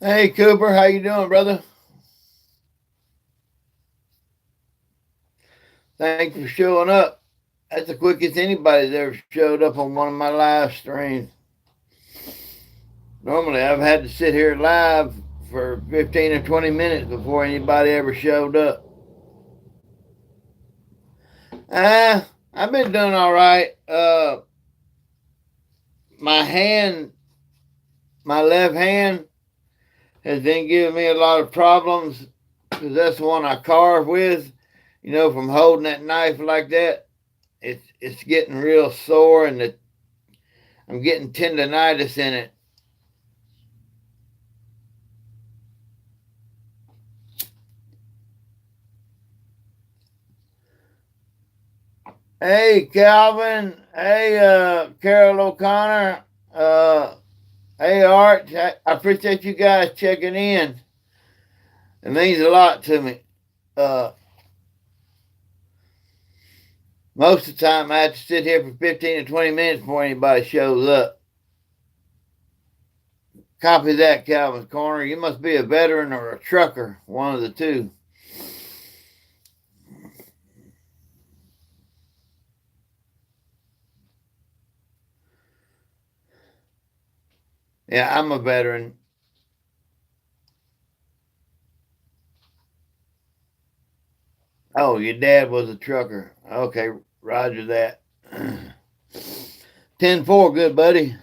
Hey Cooper, how you doing, brother? Thanks for showing up. That's the quickest anybody's ever showed up on one of my live streams. Normally, I've had to sit here live for 15 or 20 minutes before anybody ever showed up. I've been doing all right. My hand, my left hand, has been giving me a lot of problems because that's the one I carve with. You know, from holding that knife like that, it's getting real sore, and I'm getting tendonitis in it. Hey, Calvin. Hey, Carol O'Connor. Uh, hey, Art. I appreciate you guys checking in. It means a lot to me. Uh, Most of the time, I have to sit here for 15 or 20 minutes before anybody shows up. Copy that, Calvin's Corner. You must be a veteran or a trucker, one of the two. Yeah, I'm a veteran. Oh, your dad was a trucker. Okay, roger that. 10-4, good buddy.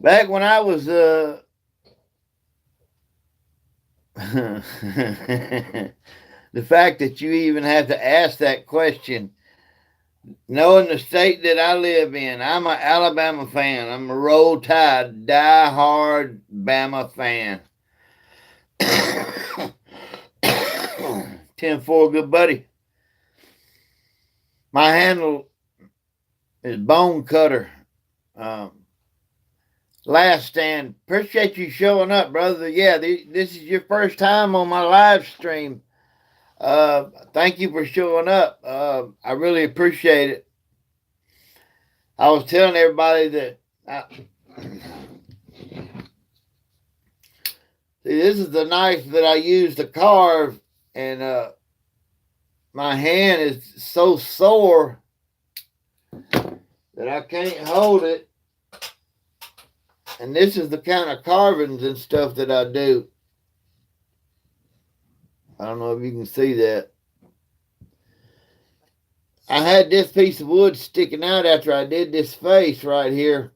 Back when I was the fact that you even have to ask that question, knowing the state that I live in, I'm an Alabama fan. I'm a roll tide, die hard Bama fan. 10-4, good buddy. My handle is Bone Cutter. Um, Last stand. Appreciate you showing up, brother. Yeah, this is your first time on my live stream. Thank you for showing up. I really appreciate it. I was telling everybody that see, this is the knife that I use to carve, and my hand is so sore that I can't hold it. And this is the kind of carvings and stuff that I do. I don't know if you can see that. I had this piece of wood sticking out after I did this face right here,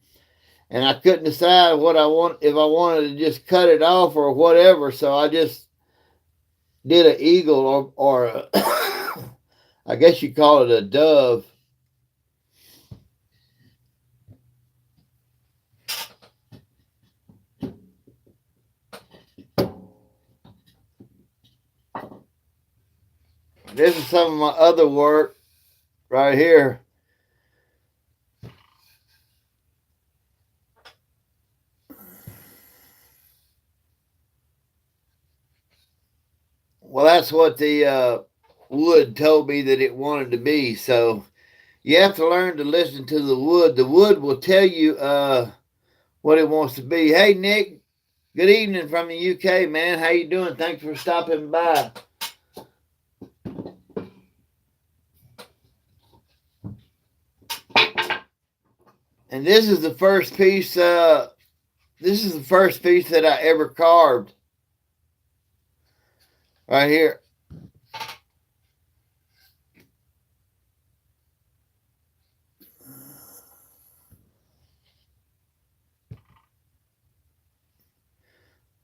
and I couldn't decide what I want, if I wanted to just cut it off or whatever. So I just did an eagle, or a I guess you call it a dove. This is some of my other work right here. Well, that's what the wood told me that it wanted to be. So you have to learn to listen to the wood. The wood will tell you what it wants to be. Hey, Nick. Good evening from the UK, man. How you doing? Thanks for stopping by. And this is the first piece. This is the first piece that I ever carved. Right here.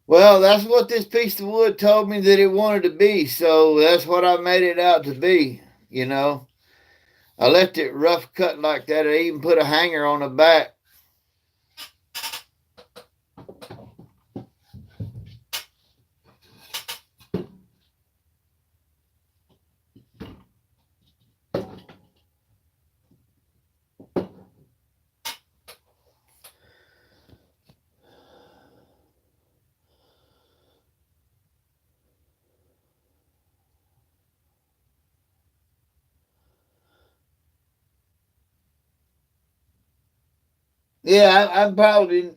Well, that's what this piece of wood told me that it wanted to be. So that's what I made it out to be. You know, I left it rough cut like that. I even put a hanger on the back. Yeah, I'm probably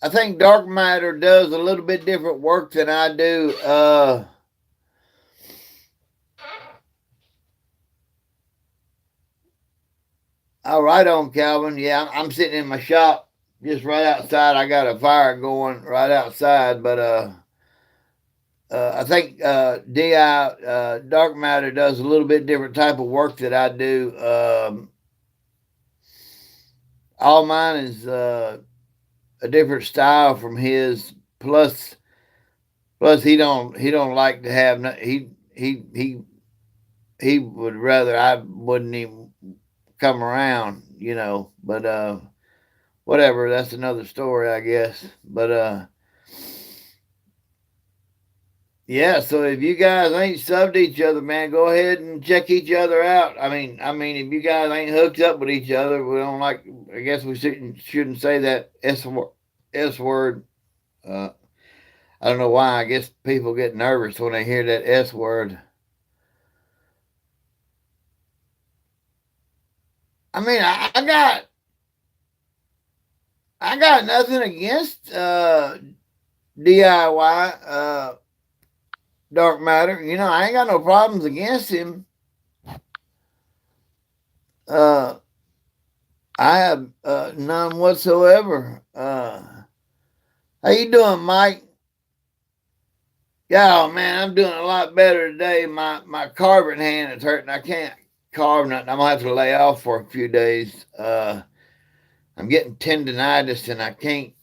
I think dark matter does a little bit different work than I do. All right on, Calvin. Yeah, I'm sitting in my shop just right outside. I got a fire going right outside, but I think Di dark matter does a little bit different type of work that I do. All mine is a different style from his. Plus, he don't like to have he would rather I wouldn't even come around, But whatever, that's another story, I guess. But yeah. So if you guys ain't subbed each other, man, go ahead and check each other out. I mean, if you guys ain't hooked up with each other, we don't like. I guess we shouldn't say that S word. Uh, I don't know why. I guess people get nervous when they hear that S word. I mean, I got nothing against DIY dark matter. I ain't got no problems against him. Uh, I have none whatsoever. How you doing, Mike? Yeah, oh, man, I'm doing a lot better today. My carving hand is hurting. I can't carve nothing. I'm gonna have to lay off for a few days. I'm getting tendonitis, and I can't.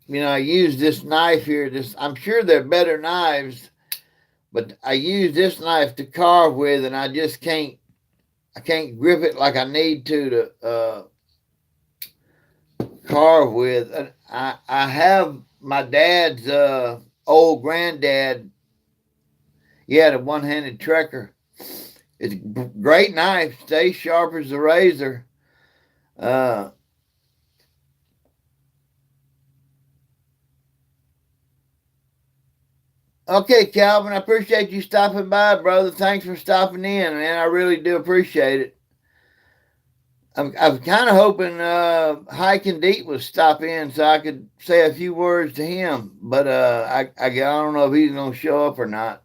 I use this knife here. I'm sure they're better knives, but I use this knife to carve with, and I just can't. I can't grip it like I need to carve with. And I have my dad's old granddad. He had a one-handed trekker. It's a great knife, stays sharp as a razor. Uh, okay, Calvin, I appreciate you stopping by, brother. Thanks for stopping in, man. I really do appreciate it. I'm kind of hoping Hike and Deep would stop in so I could say a few words to him, but I don't know if he's going to show up or not.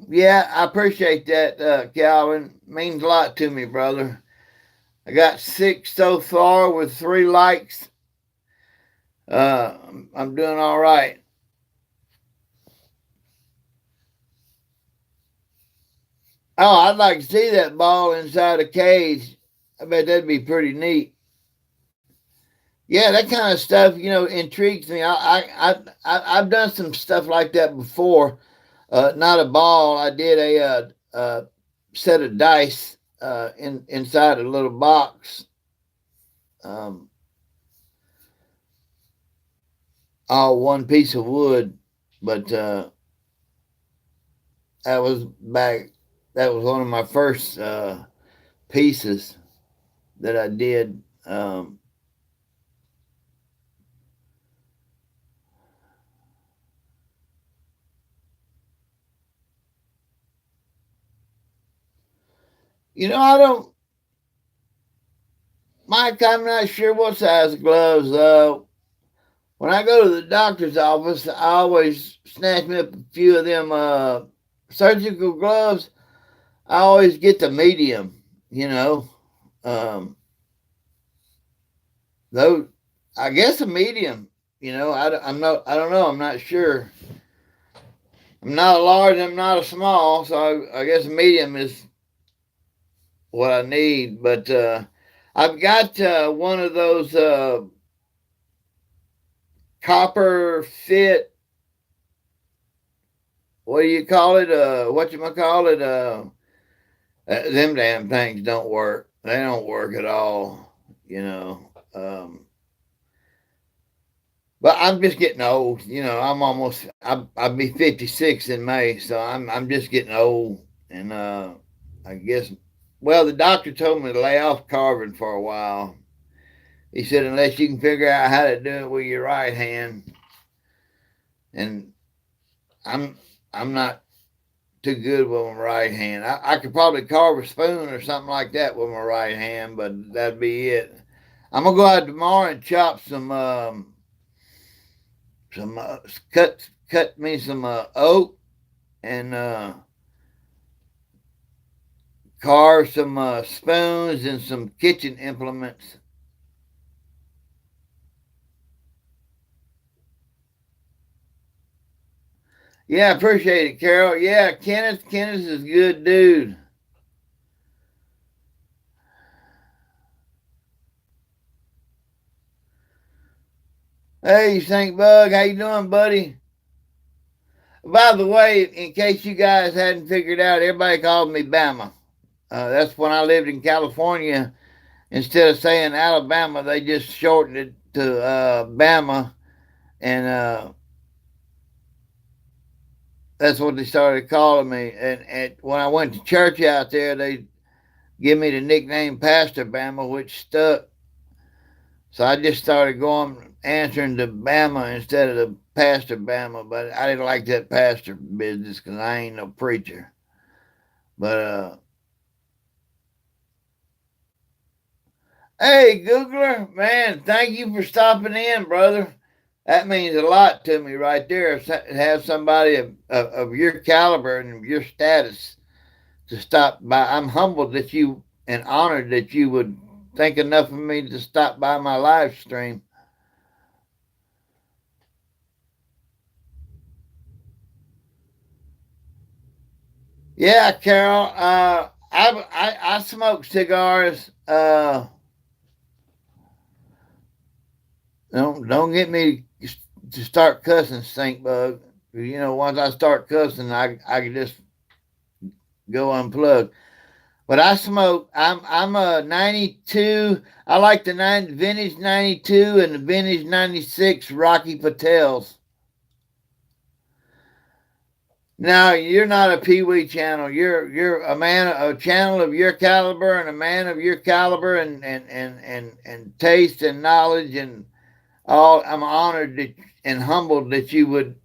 Yeah, I appreciate that, Calvin. Means a lot to me, brother. I got 6 so far with 3 likes. Uh, I'm doing all right. Oh, I'd like to see that ball inside a cage. I bet that'd be pretty neat. Yeah, that kind of stuff, intrigues me. I've done some stuff like that before. Not a ball. I did a set of dice inside a little box. Um, all one piece of wood, but that was back. That was one of my first pieces that I did. I don't, Mike. I'm not sure what size gloves. When I go to the doctor's office, I always snatch me up a few of them surgical gloves. I always get the medium. You know, um, those. I guess a medium. I'm not. I don't know. I'm not sure. I'm not a large. I'm not a small. So I guess a medium is what I need. But I've got one of those copper fit. What do you call it? What you call it? Them damn things don't work. They don't work at all. You know. But I'm just getting old. I'm almost. I'll be 56 in May, so I'm just getting old, and I guess. Well, the doctor told me to lay off carving for a while. He said unless you can figure out how to do it with your right hand, and I'm not too good with my right hand. I could probably carve a spoon or something like that with my right hand, but that'd be it. I'm gonna go out tomorrow and chop some cut me some oak and carve some spoons and some kitchen implements. Yeah, I appreciate it, Carol. Yeah, Kenneth is a good dude. Hey, Stink Bug, how you doing, buddy? By the way, in case you guys hadn't figured out, everybody called me Bama. That's when I lived in California. Instead of saying Alabama, they just shortened it to Bama, and that's what they started calling me. And when I went to church out there, they give me the nickname Pastor Bama, which stuck. So I just started going answering to Bama instead of the Pastor Bama, but I didn't like that pastor business because I ain't no preacher. But hey, Googler, man, thank you for stopping in, brother. That means a lot to me right there. To have somebody of your caliber and your status to stop by. I'm humbled that you and honored that you would think enough of me to stop by my live stream. Yeah, Carol. I smoke cigars. Don't get me to start cussing, stink bug. You know, once I start cussing, I can just go unplug. But I smoke. I'm a '92. I like the vintage '92 and the vintage '96 Rocky Patels. Now you're not a Pee Wee channel. You're a man, a channel of your caliber, and a man of your caliber, and taste and knowledge and all. I'm honored that, and humbled that you would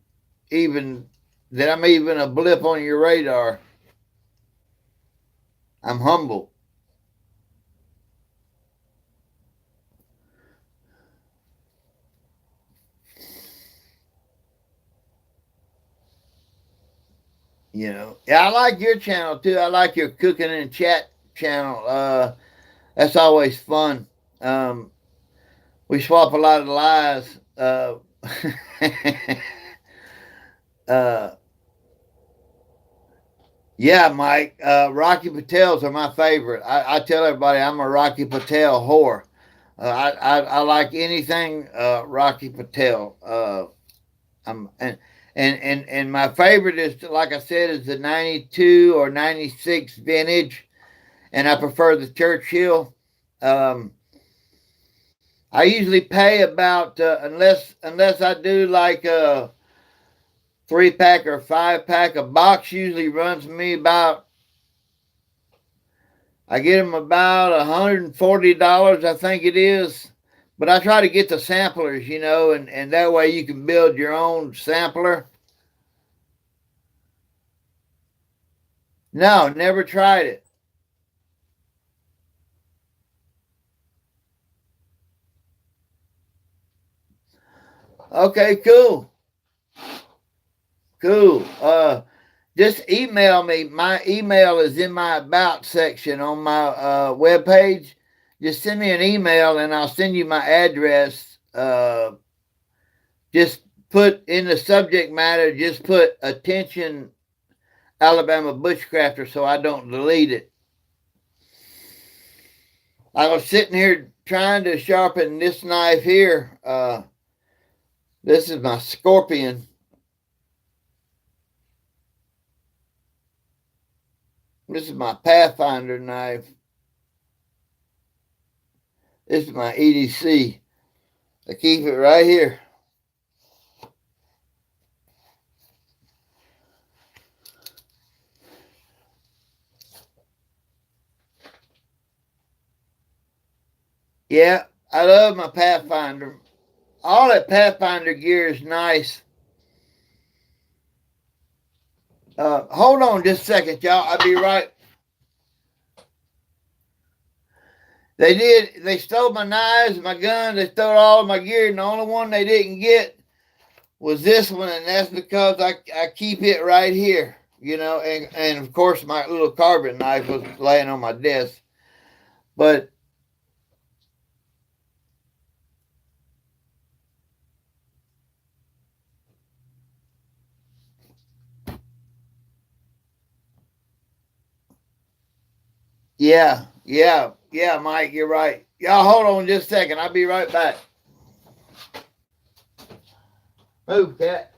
even that I'm even a blip on your radar. I'm humble. You know, yeah, I like your channel too. I like your cooking and chat channel. That's always fun. Um, we swap a lot of lies. Uh, yeah, Mike. Rocky Patels are my favorite. I tell everybody I'm a Rocky Patel whore. I like anything Rocky Patel. I'm and my favorite is, like I said, is the '92 or '96 vintage, and I prefer the Churchill. Um, I usually pay about unless I do like a 3 pack or 5 pack. A box usually runs me about. I get them about $140, I think it is. But I try to get the samplers, you know, and that way you can build your own sampler. No, never tried it. Okay, cool. Cool. Just email me. My email is in my about section on my webpage. Just send me an email and I'll send you my address. Just put in the subject matter, just put attention Alabama Bushcrafter so I don't delete it. I was sitting here trying to sharpen this knife here. This is my Scorpion. This is my Pathfinder knife. This is my EDC. I keep it right here. Yeah, I love my Pathfinder. All that Pathfinder gear is nice. Hold on just a second, y'all. I'll be right. They stole my knives, my guns, they stole all of my gear, and the only one they didn't get was this one, and that's because I keep it right here, and of course my little carving knife was laying on my desk. But yeah, Mike, you're right. Y'all hold on just a second. I'll be right back. Move, cat.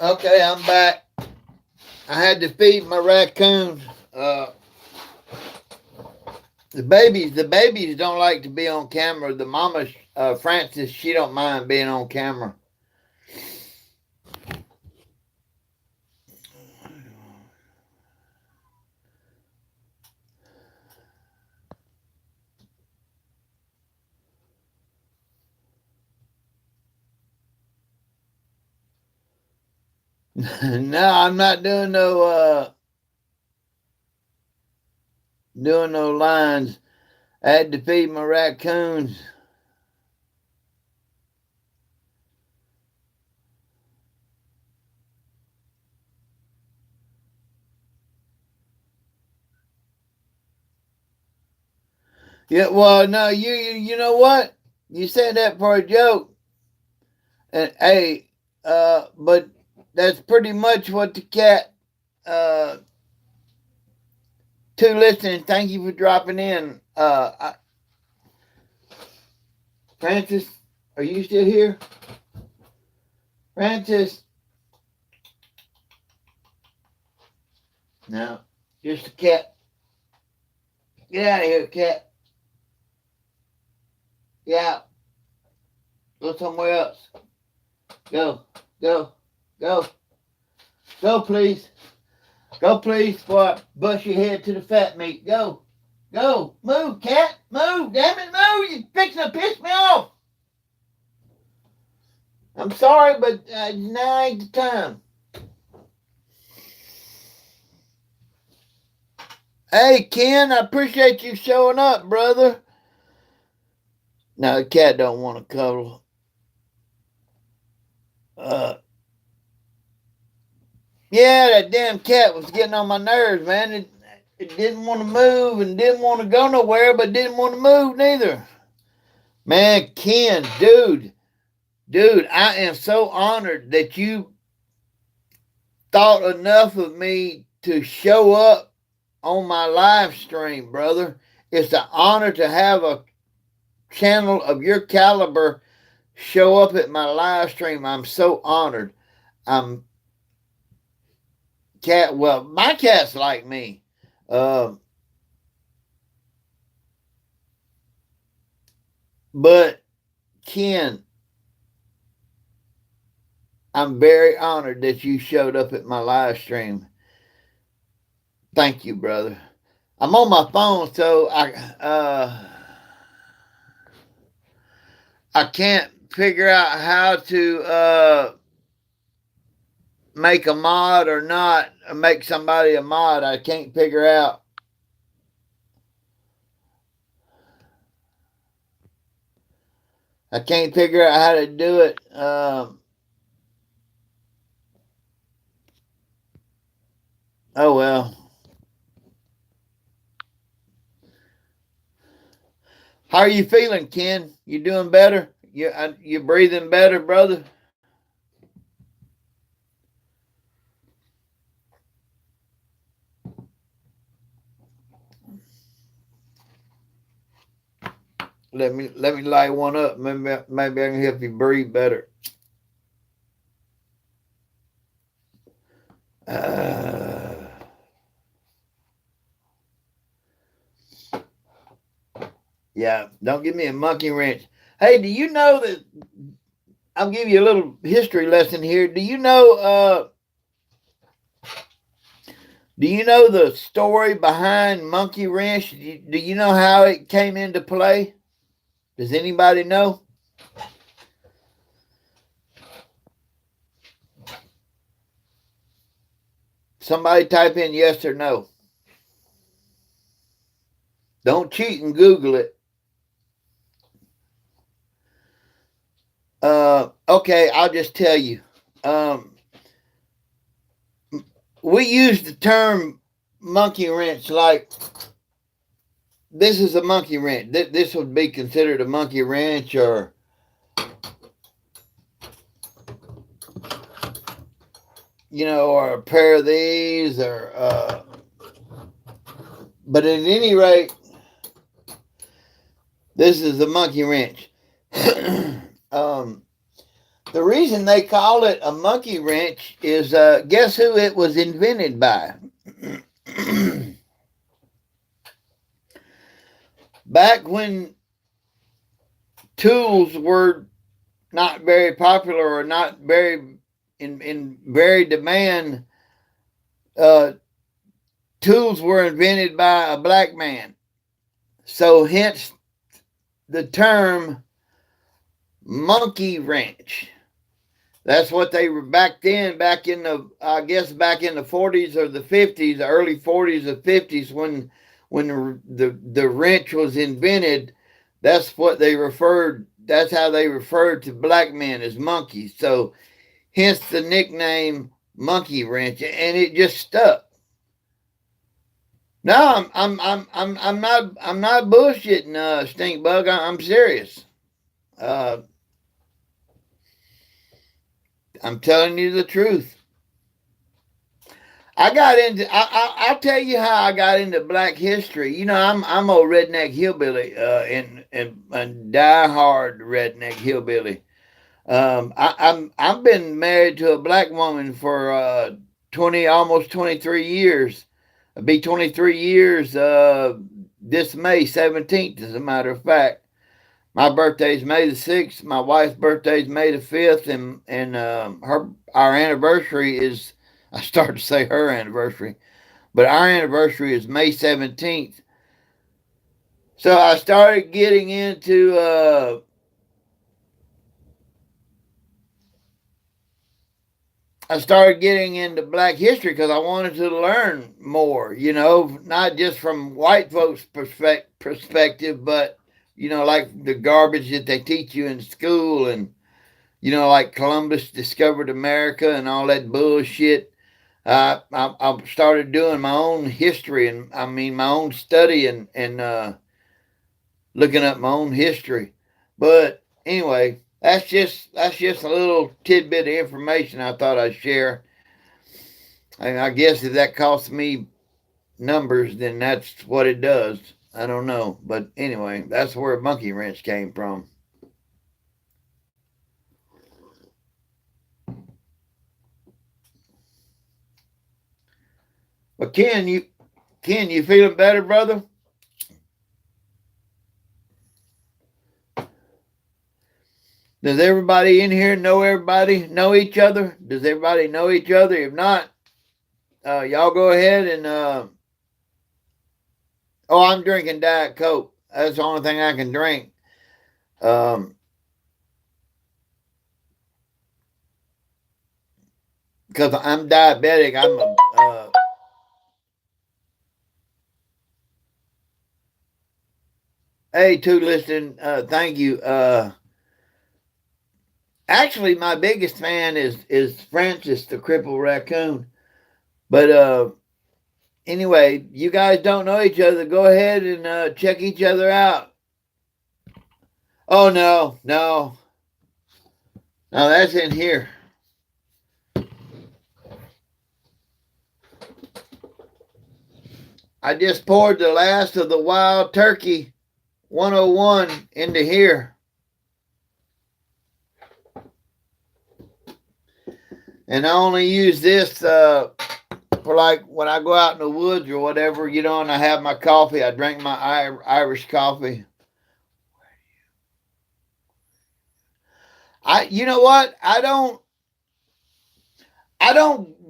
Okay, I'm back. I had to feed my raccoons. The babies don't like to be on camera. The mama, Frances, she don't mind being on camera. No, I'm not doing no lines. I had to feed my raccoons. Yeah, well, no, you know what? You said that for a joke, and hey, but that's pretty much what the cat. Uh, to listening, thank you for dropping in. Francis, are you still here? Francis, no, just a cat. Get out of here, cat. Get out. Go somewhere else. Go, go, go, go, please. Go, please, before I bust your head to the fat meat. Go, go, move, cat, move, damn it, move. You're fixing to piss me off. I'm sorry, but now ain't the time. Hey, Ken, I appreciate you showing up, brother. Now, the cat don't want to cuddle. Uh, yeah, that damn cat was getting on my nerves, man. It didn't want to move and didn't want to go nowhere, but didn't want to move neither. Man, Ken, dude, I am so honored that you thought enough of me to show up on my live stream, brother. It's an honor to have a channel of your caliber show up at my live stream. I'm so honored. I'm well, my cat's like me. Um, but Ken, I'm very honored that you showed up at my live stream. Thank you, brother. I'm on my phone, so I can't figure out how to make a mod or not, make somebody a mod. I can't figure out. I can't figure out how to do it. Oh well. How are you feeling, Ken? You doing better? You breathing better, brother? Let me light one up. Maybe I can help you breathe better. Uh, yeah, don't give me a monkey wrench. Hey, do you know that? I'll give you a little history lesson here. Do you know? Do you know the story behind monkey wrench? Do you know how it came into play? Does anybody know? Somebody type in yes or no. Don't cheat and Google it. Okay, I'll just tell you. We use the term monkey wrench like this is a monkey wrench. This would be considered a monkey wrench or or a pair of these or but at any rate, this is a monkey wrench. The reason they call it a monkey wrench is guess who it was invented by? Back when tools were not very popular or not very in very demand, tools were invented by a black man. So hence the term monkey wrench. That's what they were back then, back in the 40s or the 50s, the early 40s or 50s when the wrench was invented. That's what they referred. That's how they referred to black men as monkeys. So hence the nickname monkey wrench, and it just stuck. No, I'm not bullshitting, stink bug. I'm serious. Uh, I'm telling you the truth. I'll tell you how I got into black history. I'm a redneck hillbilly, and diehard redneck hillbilly. I've been married to a black woman for almost 23 years. It'll be 23 years this May 17th, as a matter of fact. My birthday's May the 6th. My wife's birthday's May the 5th, and our anniversary is. I started to say her anniversary, but our anniversary is May 17th. So I started getting into I started getting into Black history because I wanted to learn more. Not just from white folks' perspective, but like the garbage that they teach you in school, and like Columbus discovered America and all that bullshit. I started doing my own history, and I mean my own study, and looking up my own history. But anyway, that's just a little tidbit of information I thought I'd share. And I guess if that costs me numbers, then that's what it does. I don't know, but anyway, that's where a monkey wrench came from. But Ken, you feeling better, brother? Does everybody in here know everybody? Know each other? Does everybody know each other? If not, y'all go ahead and. Oh, I'm drinking Diet Coke. That's the only thing I can drink. Because I'm diabetic. I'm a. Hey, to listen. Thank you. Actually, my biggest fan is Francis the crippled raccoon. But anyway, you guys don't know each other. Go ahead and check each other out. Oh no, that's in here. I just poured the last of the Wild Turkey 101 into here. And I only use this for like when I go out in the woods or whatever, and I have my coffee. I drink my Irish coffee. You know what? I don't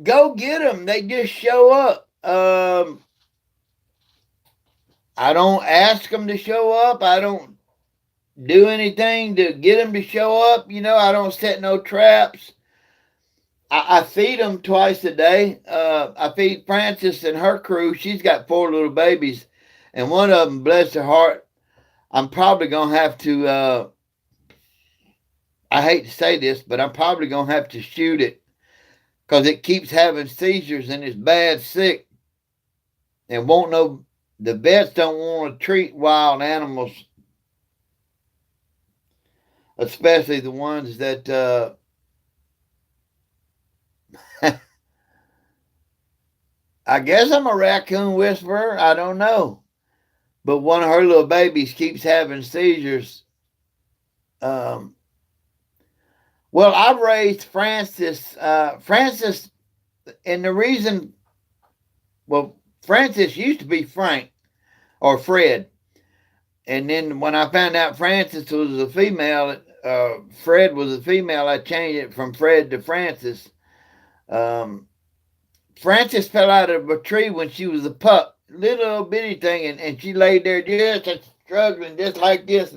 go get them. They just show up. I don't ask them to show up. I don't do anything to get them to show up. I don't set no traps. I feed them twice a day. I feed Frances and her crew. She's got 4 little babies. And one of them, bless her heart, I'm probably going to have to, I hate to say this, but I'm probably going to have to shoot it. Because it keeps having seizures and it's bad sick. And the vets don't want to treat wild animals. Especially the ones that, I guess I'm a raccoon whisperer. I don't know. But one of her little babies keeps having seizures. Well, I've raised Francis. Francis, and the reason, Francis used to be Frank or Fred. And then when I found out Francis was a female, Fred was a female, I changed it from Fred to Francis. Frances fell out of a tree when she was a pup, little bitty thing, and she laid there just struggling, just like this.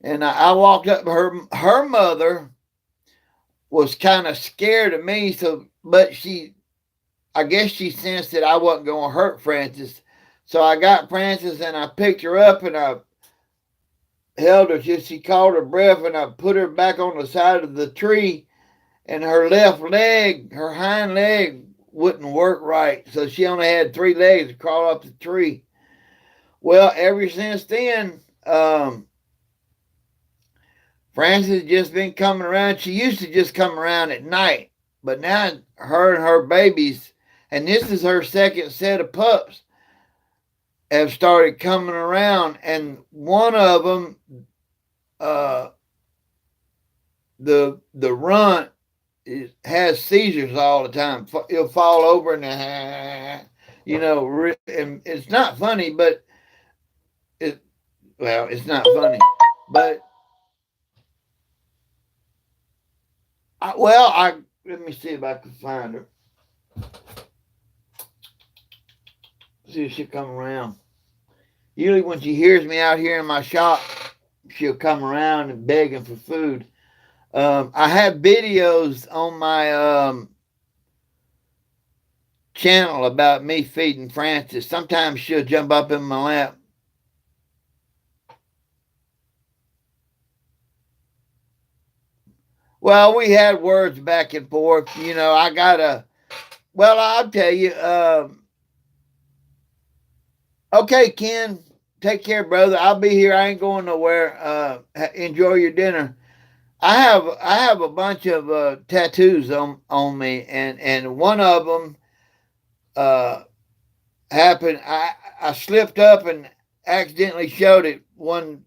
And I walked up to her. Her mother was kind of scared of me, but I guess she sensed that I wasn't going to hurt Frances. So I got Frances and I picked her up and I held her till she caught her breath, and I put her back on the side of the tree, and her left leg, her hind leg, wouldn't work right. So she only had 3 legs to crawl up the tree. Well, ever since then, Frances just been coming around. She used to just come around at night, but now her and her babies, and this is her second set of pups, have started coming around. And one of them, the runt, it has seizures all the time. He'll fall over and and it's not funny, but it's not funny, but let me see if I can find her. See if she'll come around. Usually when she hears me out here in my shop, she'll come around and begging for food. I have videos on my channel about me feeding Francis. Sometimes she'll jump up in my lap. Well, we had words back and forth. I got a. Well, I'll tell you. Okay, Ken. Take care, brother. I'll be here. I ain't going nowhere. Enjoy your dinner. I have a bunch of tattoos on me, and one of them uh, happened. I slipped up and accidentally showed it one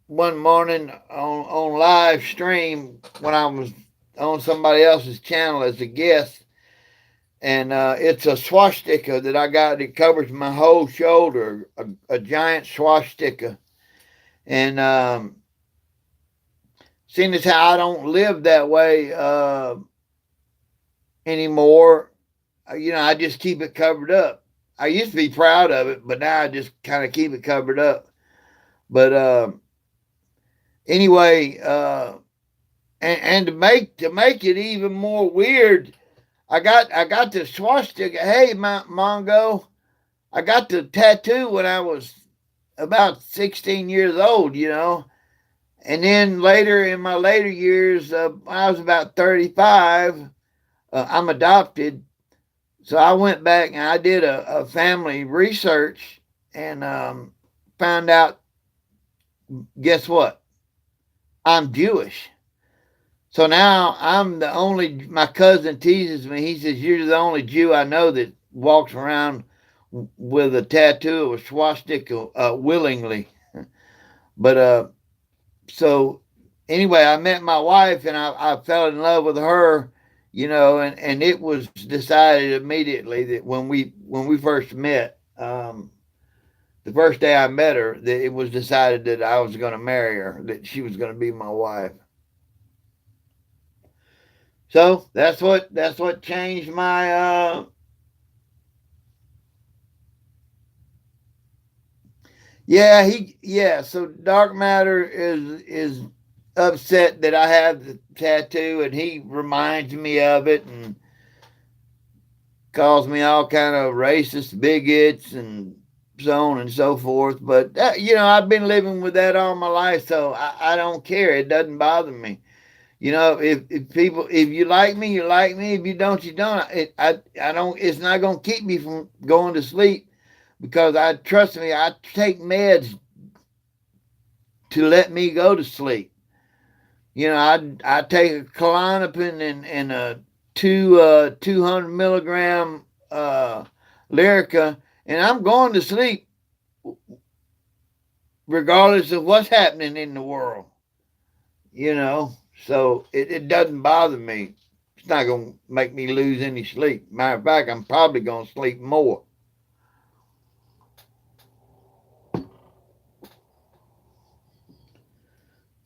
morning on live stream when I was on somebody else's channel as a guest, and it's a swastika that I got. It covers my whole shoulder, a giant swastika, and seeing as how I don't live that way anymore, I just keep it covered up. I used to be proud of it, but now I just kind of keep it covered up. But anyway, and to make it even more weird, I got the swastika. Hey, Mongo, I got the tattoo when I was about 16 years old. And then later in my later years, when I was about 35, I'm adopted. So I went back and I did a family research and found out, guess what? I'm Jewish. So now I'm the only, my cousin teases me. He says, "You're the only Jew I know that walks around with a tattoo of a swastika willingly." But so anyway, I met my wife and I fell in love with her, and it was decided immediately that when we first met, the first day I met her, that it was decided that I was going to marry her, that she was going to be my wife. So that's what changed my yeah. So dark matter is upset that I have the tattoo, and he reminds me of it and calls me all kind of racist bigots and so on and so forth. But I've been living with that all my life, so I don't care. It doesn't bother me. If you like me, you like me. If you don't, you don't. I don't. It's not gonna keep me from going to sleep because trust me. I take meds to let me go to sleep. I take a Klonopin and a 200 milligram Lyrica, and I'm going to sleep regardless of what's happening in the world. So it doesn't bother me. It's not going to make me lose any sleep. Matter of fact, I'm probably going to sleep more.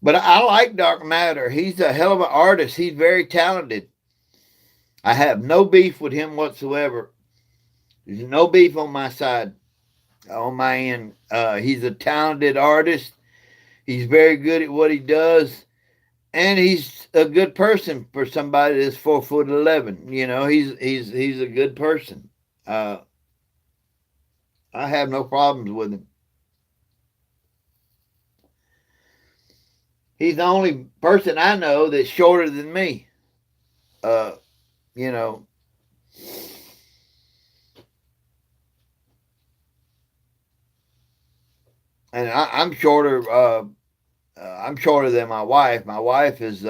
But I like Dark Matter. He's a hell of an artist. He's very talented. I have no beef with him whatsoever. There's no beef on my side, on my end. He's a talented artist. He's very good at what he does, and he's a good person for somebody that's 4'11". He's a good person. Uh, I have no problems with him. He's the only person I know that's shorter than me. Uh, you know, and I'm shorter. I'm shorter than my wife. My wife is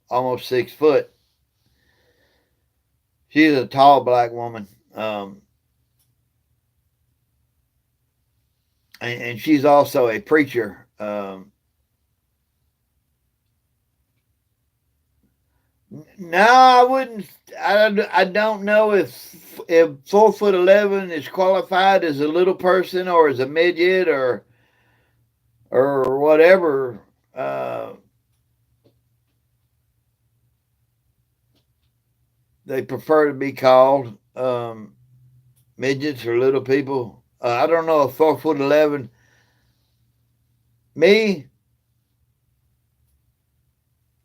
almost 6 foot. She's a tall black woman, and she's also a preacher. No, I wouldn't. I don't know if 4'11" is qualified as a little person or as a midget or whatever. They prefer to be called midgets or little people. I don't know if 4'11". Me,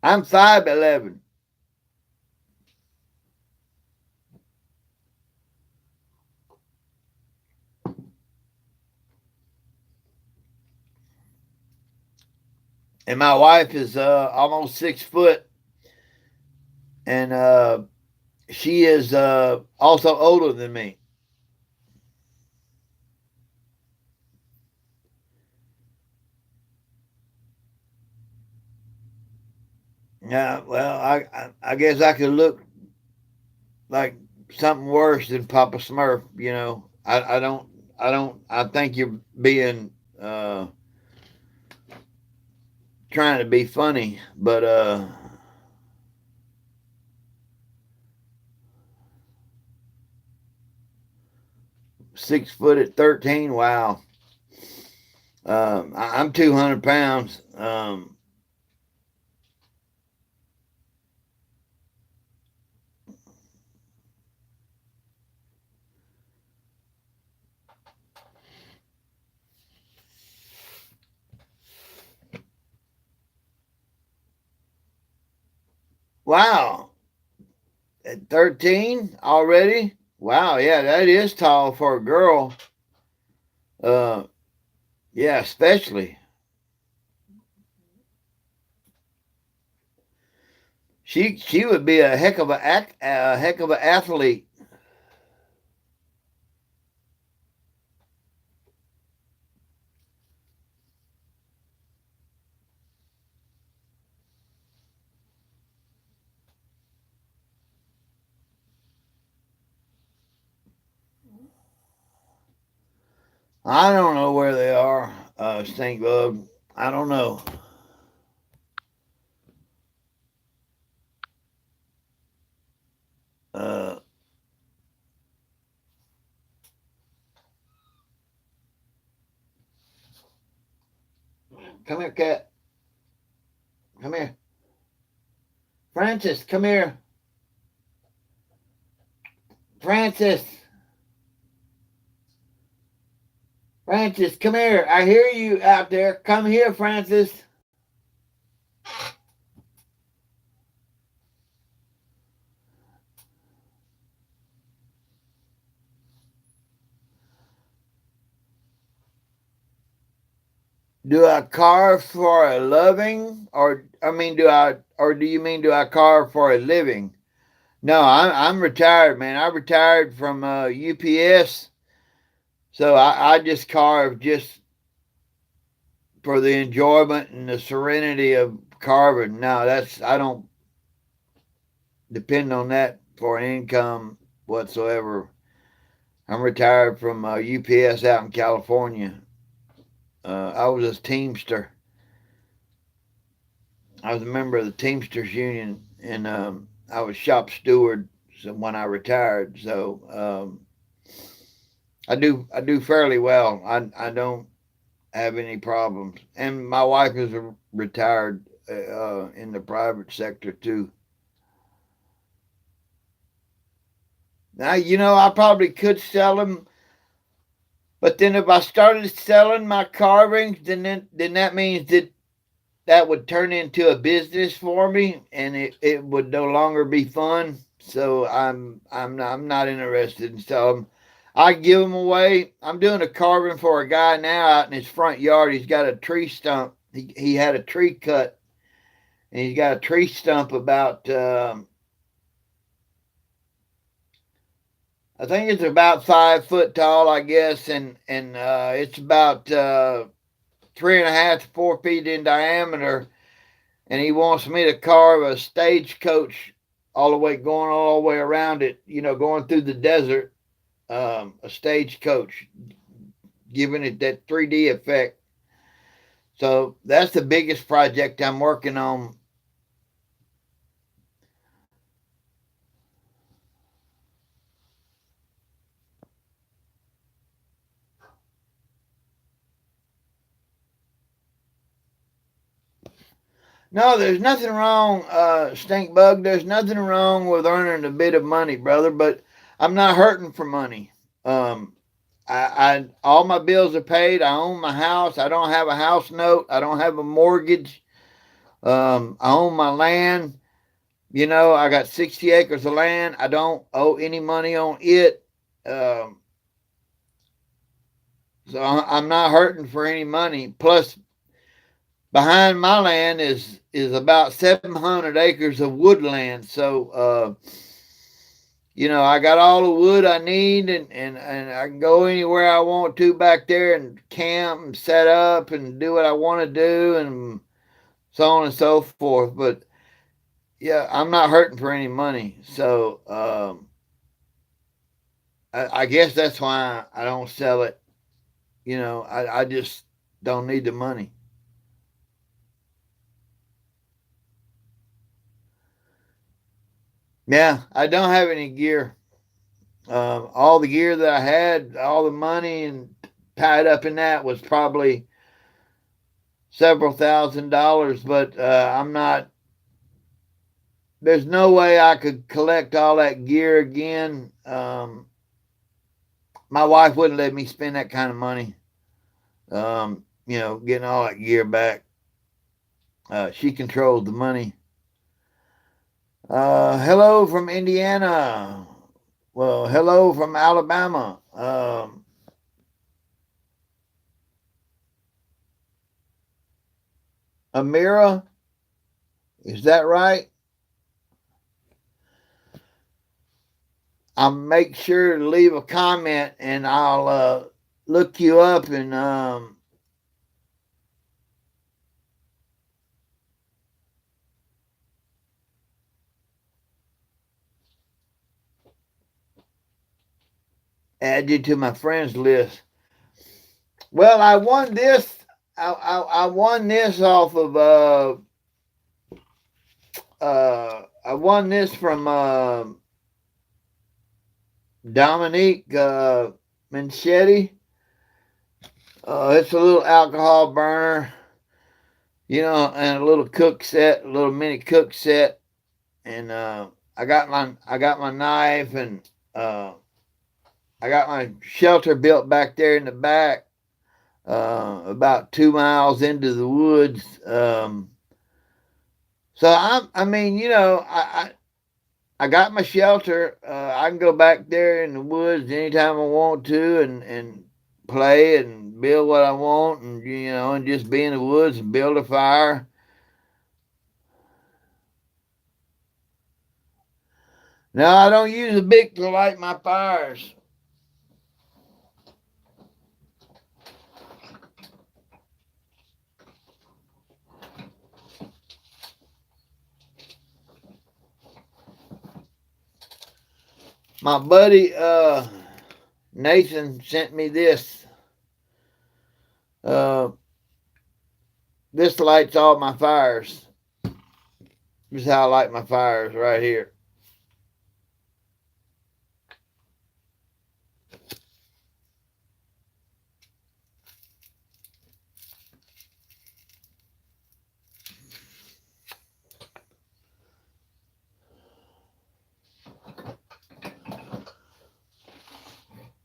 I'm 5'11". And my wife is almost 6 foot, and she is also older than me. Yeah, well, I guess I could look like something worse than Papa Smurf. You know, I think you're being uh, trying to be funny, but 6 foot at 13. Wow. I'm 200 pounds. Wow. At 13 already? Wow. Yeah, that is tall for a girl. Uh, yeah, especially. She would be a heck of an athlete. I don't know where they are, Stink Bug. I don't know. Uh, Come here, cat. Come here. Francis, come here. Francis. Francis, come here. I hear you out there. Come here, Francis. Do I carve for a living, or I mean, do you mean do I carve for a living? No, I'm retired, man. I retired from UPS, so I just carve just for the enjoyment and the serenity of carving. No, that's I don't depend on that for an income whatsoever. I'm retired from UPS out in California. I was a Teamster. I was a member of the Teamsters Union, and I was shop steward when I retired. So I do fairly well. I don't have any problems, and my wife is retired in the private sector too. Now I probably could sell them, but then if I started selling my carvings, then that means that would turn into a business for me, and it would no longer be fun. So I'm not interested in selling them. I give them away. I'm doing a carving for a guy now out in his front yard. He's got a tree stump. He had a tree cut, and he's got a tree stump about I think it's about 5 foot tall, I guess, and it's about 3.5 to 4 feet in diameter, and he wants me to carve a stagecoach going all the way around it, going through the desert, a stagecoach, giving it that 3D effect. So that's the biggest project I'm working on. No, there's nothing wrong, Stink Bug. There's nothing wrong with earning a bit of money, brother. But I'm not hurting for money. Um, I all my bills are paid. I own my house. I don't have a house note. I don't have a mortgage. I own my land. I got 60 acres of land. I don't owe any money on it. Um, so I'm not hurting for any money. Plus, behind my land is about 700 acres of woodland. So I got all the wood I need, and I can go anywhere I want to back there and camp and set up and do what I want to do and so on and so forth. But yeah, I'm not hurting for any money. So I guess that's why I don't sell it. I just don't need the money. Yeah, I don't have any gear. All the gear that I had, all the money and tied up in that was probably several $1,000s, but I'm not. There's no way I could collect all that gear again. My wife wouldn't let me spend that kind of money. Getting all that gear back. She controls the money. Hello from Indiana. Well, hello from Alabama. Amira, is that right? I'll make sure to leave a comment and I'll look you up and add you to my friends list. Well, I won this. I won this off of I won this from Dominique Manchetti. It's a little alcohol burner, and a little cook set, a little mini cook set, and I got my knife, and I got my shelter built back there in the back, about 2 miles into the woods. So I mean, I got my shelter. I can go back there in the woods anytime I want to, and play and build what I want, and just be in the woods and build a fire. Now I don't use a bic to light my fires. My buddy Nathan sent me this. Uh, this lights all my fires. This is how I light my fires right here.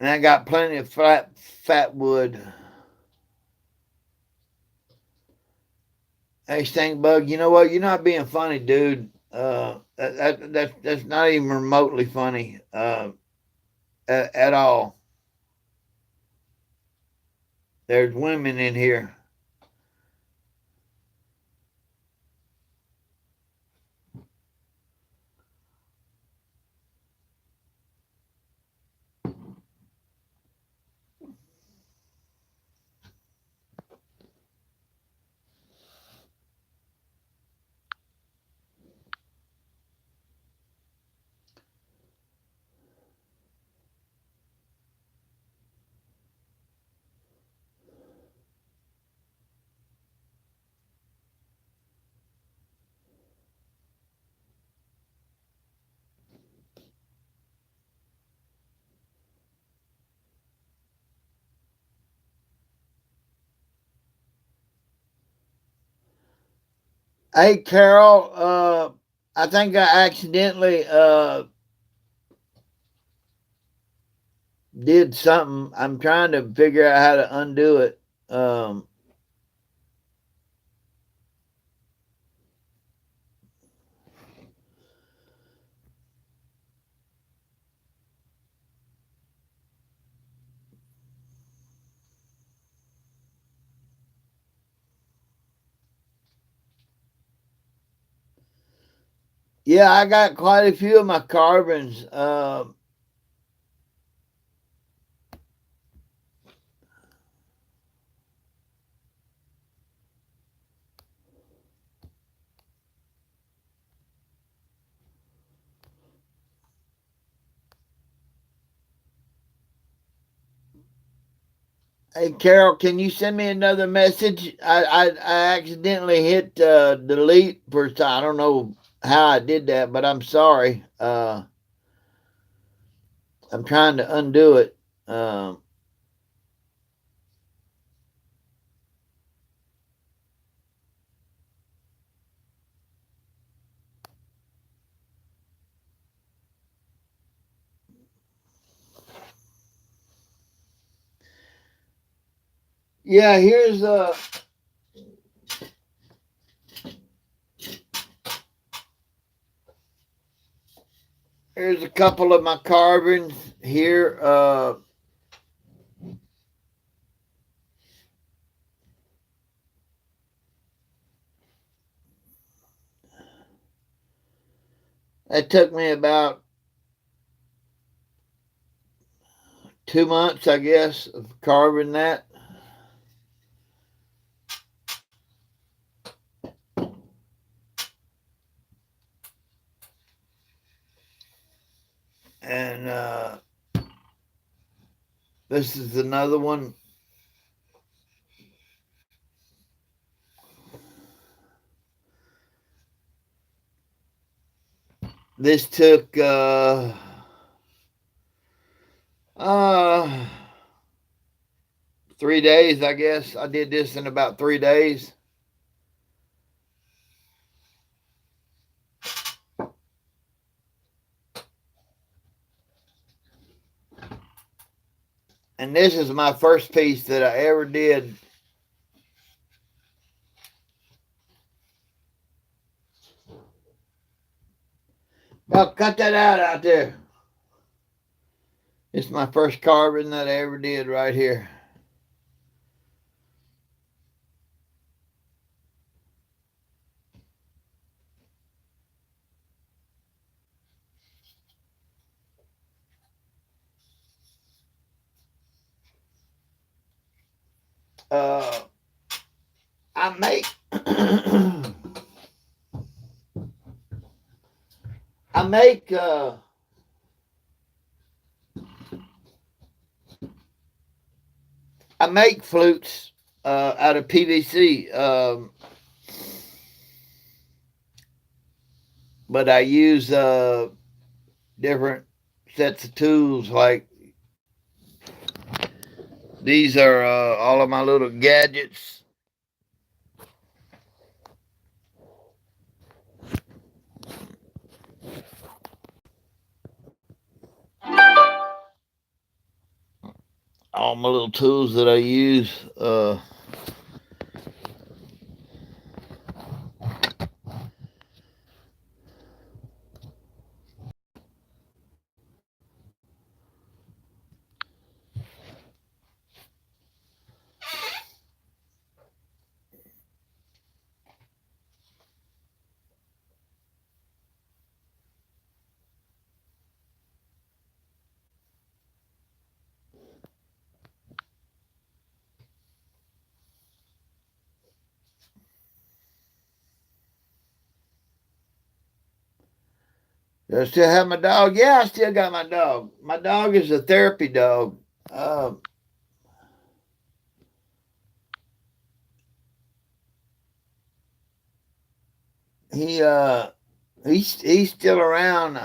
And I got plenty of fat wood. Hey, Stink Bug, you know what? You're not being funny, dude. That's not even remotely funny at all. There's women in here. Hey, Carol, I think I accidentally did something. I'm trying to figure out how to undo it. Um, Yeah, I got quite a few of my carbons. Hey, Carol, can you send me another message? I accidentally hit delete first time. I don't know how I did that, but I'm sorry. I'm trying to undo it. Um, yeah, here's a couple of my carbons here. That took me about 2 months, I guess, of carving that. And this is another one. This took uh 3 days, I guess. I did this in about 3 days. And this is my first piece that I ever did. Oh, cut that out there. It's my first carving that I ever did right here. Uh, I make I make I make flutes out of PVC, but I use different sets of tools. Like these are all of my little gadgets. All my little tools that I use. Do I still have my dog? Yeah, I still got my dog. My dog is a therapy dog. Uh, he he's still around.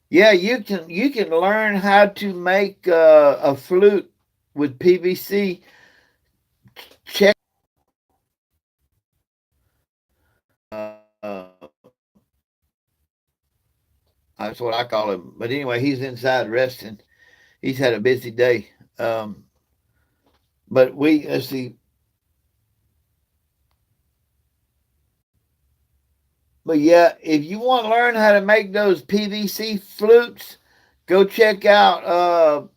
Yeah, you can learn how to make a flute with PVC. Check. Uh, that's what I call him. But anyway, he's inside resting. He's had a busy day. Um, but we let's see. But yeah, if you want to learn how to make those PVC flutes, go check out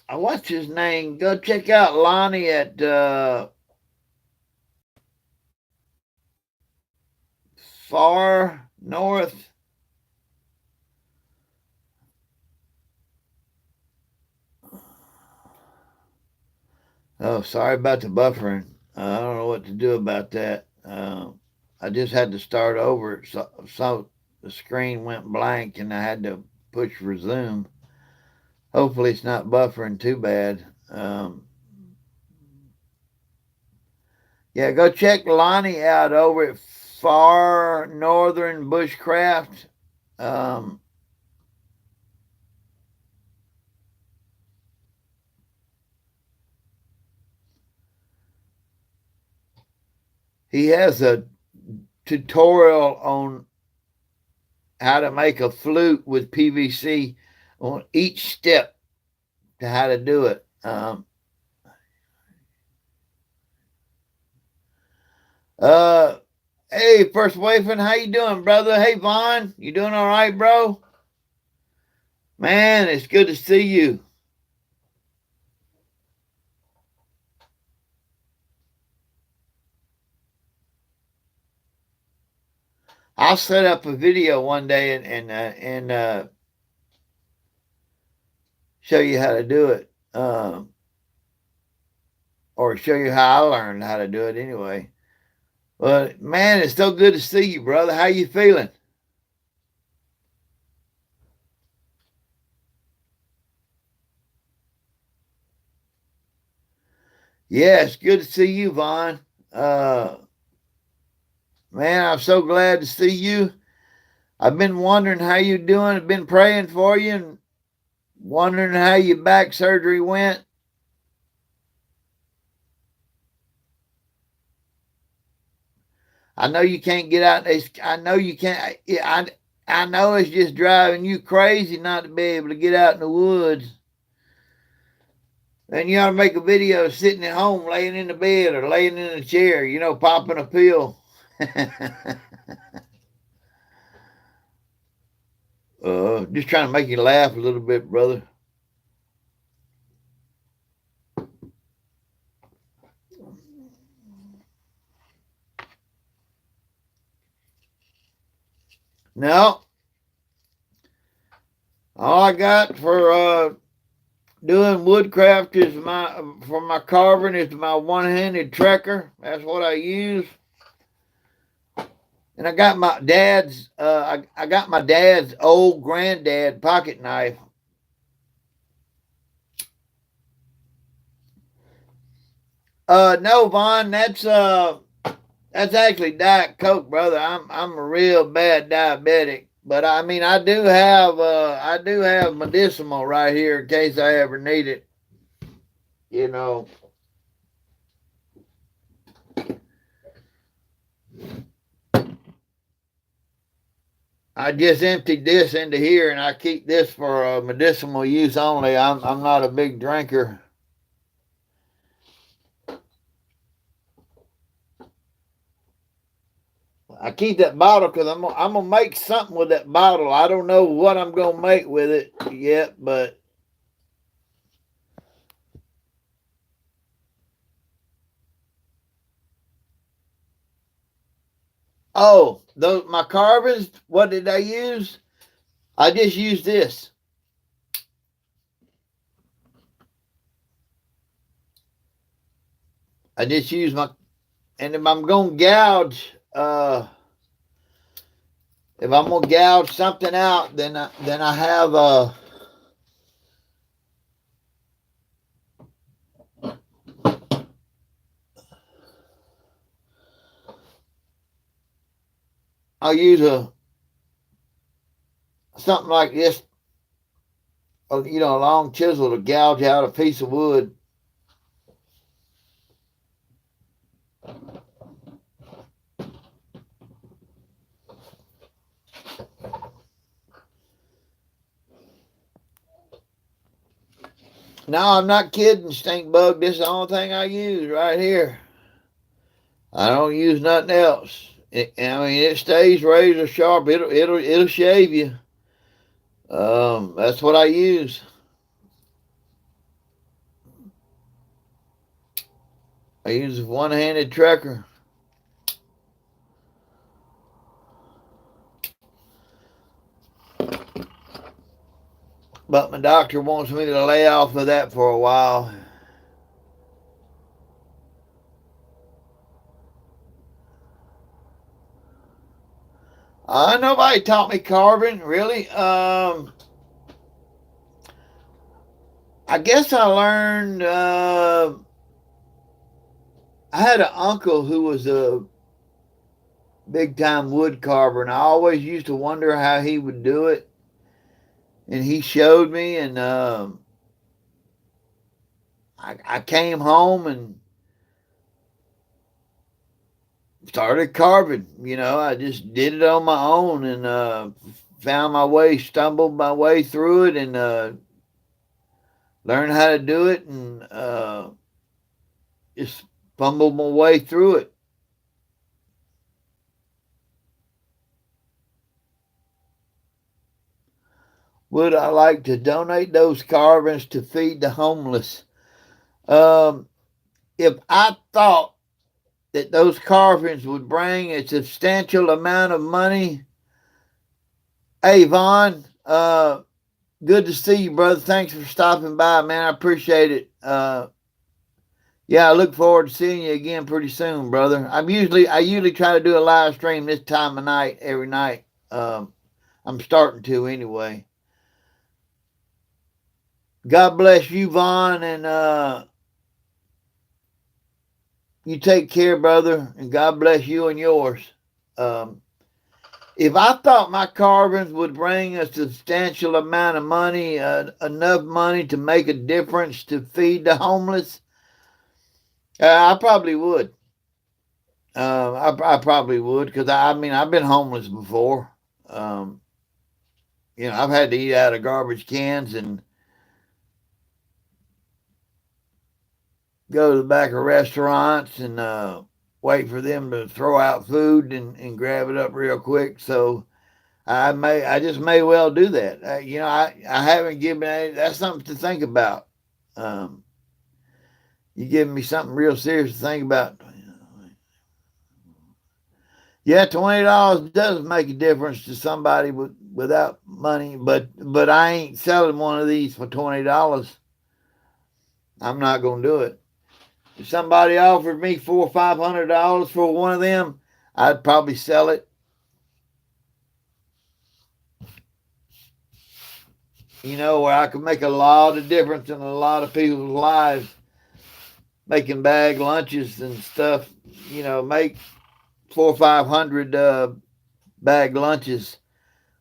what's his name? Go check out Lonnie at Far North. Oh, sorry about the buffering. I don't know what to do about that. I just had to start over. So the screen went blank and I had to push resume. Hopefully it's not buffering too bad. Yeah, go check Lonnie out over at Far Northern Bushcraft. He has a tutorial on how to make a flute with PVC on each step to how to do it. Hey, First Wafin, how you doing, brother? Hey, Vaughn, you doing all right, bro? Man, it's good to see you. I'll set up a video one day and show you how to do it, or show you how I learned how to do it anyway. But man, it's so good to see you, brother. How you feeling? Yeah, it's good to see you, Vaughn. Man, I'm so glad to see you. I've been wondering how you doing. I've been praying for you and wondering how your back surgery went. I know you can't get out. I know you can't. I know it's just driving you crazy not to be able to get out in the woods. And you ought to make a video sitting at home, laying in the bed or laying in a chair, popping a pill. Just trying to make you laugh a little bit, brother. No, all I got for doing woodcraft is for my carving is my one-handed trekker. That's what I use. And I got my dad's I got my dad's old granddad pocket knife. No, Vaughn, that's actually Diet Coke, brother. I'm a real bad diabetic, but I mean I do have medicinal right here in case I ever need it. You know. I just emptied this into here, and I keep this for medicinal use only. I'm not a big drinker. I keep that bottle because I'm gonna make something with that bottle. I don't know what I'm gonna make with it yet, but oh, those my carvings. What did I use? I just used this. I just use my, and if I'm gonna gouge, if I'm gonna gouge something out, then I have I'll use something like this, a long chisel to gouge out a piece of wood. No, I'm not kidding, stink bug. This is the only thing I use right here. I don't use nothing else. It stays razor sharp. It'll shave you. That's what I use. I use a one-handed trucker. But my doctor wants me to lay off of that for a while. Nobody taught me carving, really. I guess I learned. I had an uncle who was a big time wood carver, and I always used to wonder how he would do it. And he showed me, and I came home and started carving. I just did it on my own and found my way, stumbled my way through it, and learned how to do it, and just fumbled my way through it. Would I like to donate those carvings to feed the homeless? Um, if I thought that those carvings would bring a substantial amount of money, hey, Vaughn, good to see you, brother. Thanks for stopping by, man. I appreciate it. Yeah, I look forward to seeing you again pretty soon, brother. I usually try to do a live stream this time of night every night. I'm starting to anyway. God bless you, Vaughn, and you take care, brother, and God bless you and yours. Um, if I thought my carvings would bring a substantial amount of money, enough money to make a difference to feed the homeless, I probably would. I probably would because I've been homeless before. Um, I've had to eat out of garbage cans and go to the back of restaurants and wait for them to throw out food and grab it up real quick. So I just may well do that. I haven't given any. That's something to think about. Um, you giving me something real serious to think about. Yeah, $20 does make a difference to somebody without money, but I ain't selling one of these for $20. I'm not gonna do it. If somebody offered me $400 or $500 for one of them, I'd probably sell it. Where I could make a lot of difference in a lot of people's lives, making bag lunches and stuff. Make 400 or 500 bag lunches,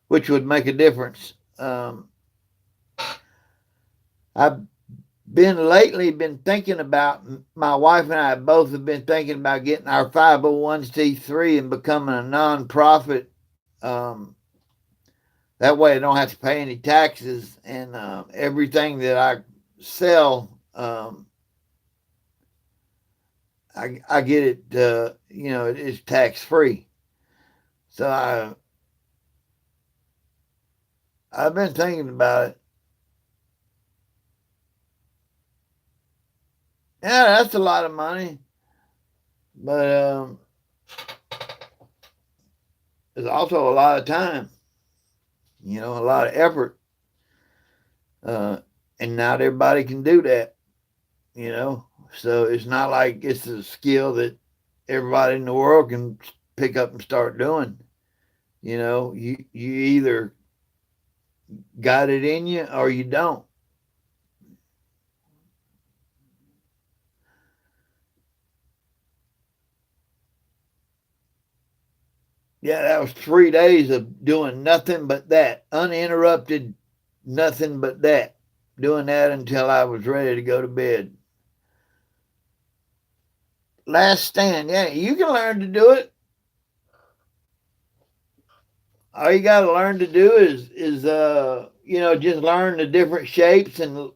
which would make a difference. I've been thinking about, my wife and I both have been thinking about getting our 501c3 and becoming a nonprofit. That way I don't have to pay any taxes, and everything that I sell, I get it, it's tax free. So I've been thinking about it. Yeah, that's a lot of money, but it's also a lot of time, a lot of effort, uh, and not everybody can do that. So it's not like it's a skill that everybody in the world can pick up and start doing. You either got it in you or you don't. Yeah, that was 3 days of doing nothing but that, uninterrupted, nothing but that, doing that until I was ready to go to bed. Last stand, yeah, you can learn to do it. All you got to learn to do is just learn the different shapes and